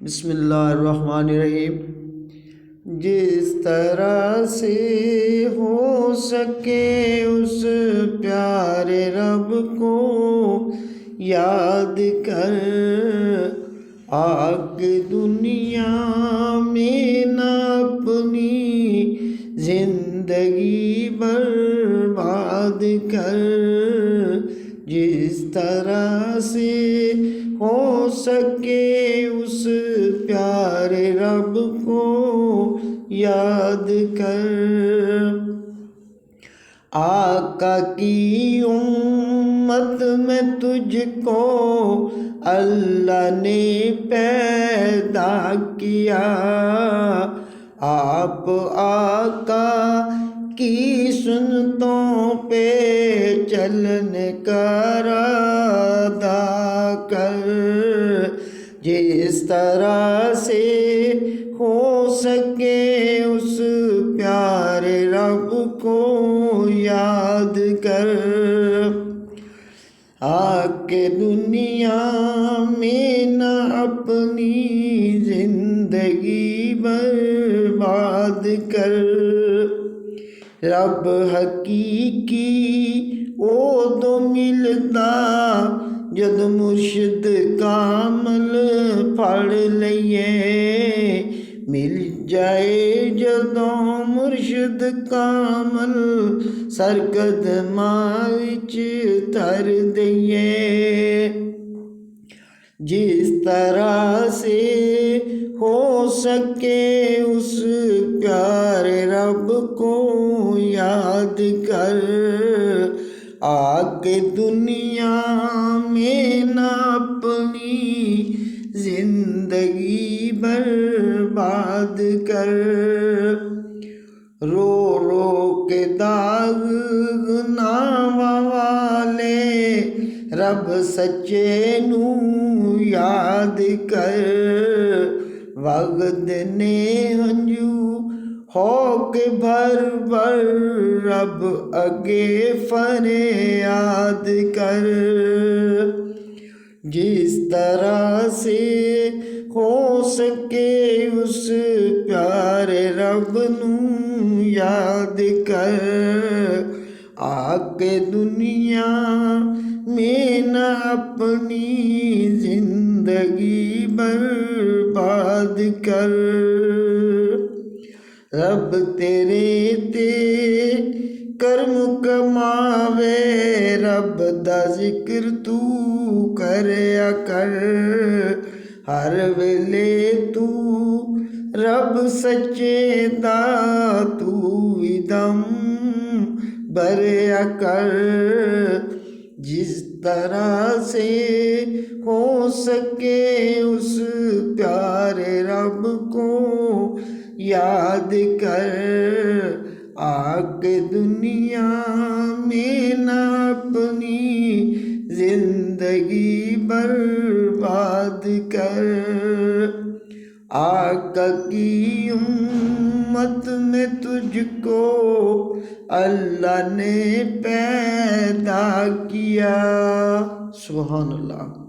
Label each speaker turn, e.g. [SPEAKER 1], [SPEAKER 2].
[SPEAKER 1] بسم اللہ الرحمن الرحیم۔ جس طرح سے ہو سکے اس پیارے رب کو یاد کر، آگ دنیا میں نہ اپنی زندگی برباد کر۔ جس طرح سے ہو سکے اس پیارے رب کو یاد کر۔ آقا کی امت میں تجھ کو اللہ نے پیدا کیا، آپ آقا کی سنتوں پہ چلنے کا ارادہ کر۔ جس طرح سے ہو سکے اس پیارے رب کو یاد کر۔ آ کے دنیا میں نہ اپنی زندگی برباد کر۔ رب حقیقی او تو ملتا جد مرشد کامل پڑھ لئیے، مل جائے جدوں مرشد کامل سرقدماں وچ دھر دئیے۔ جس طرح سے ہو سکے اس پیارے رب کو یاد کر۔ آگ دنیا میں نہ اپنی زندگی برباد کر۔ رو رو کے داغ گناہ والے رب سچے نو یاد کر۔ وقت نے ہنجو ہو کے بھر بھر رب اگے فریاد کر۔ جس طرح سے ہو سکے اس پیارے رب نو یاد کر۔ آگ دنیا میں نہ اپنی زندگی برباد کر۔ رب تیرے تے کرم کماوے، رب دا ذکر تو کریا کر۔ ہر ویلے تو رب سچے دا تو وی دم بریا کر۔ جس طرح سے ہو سکے اس پیارے رب کو یاد کر۔ آگ دنیا میں نہ اپنی زندگی برباد کر۔ آقا کی امت میں تجھ کو اللہ نے پیدا کیا۔ سبحان اللہ۔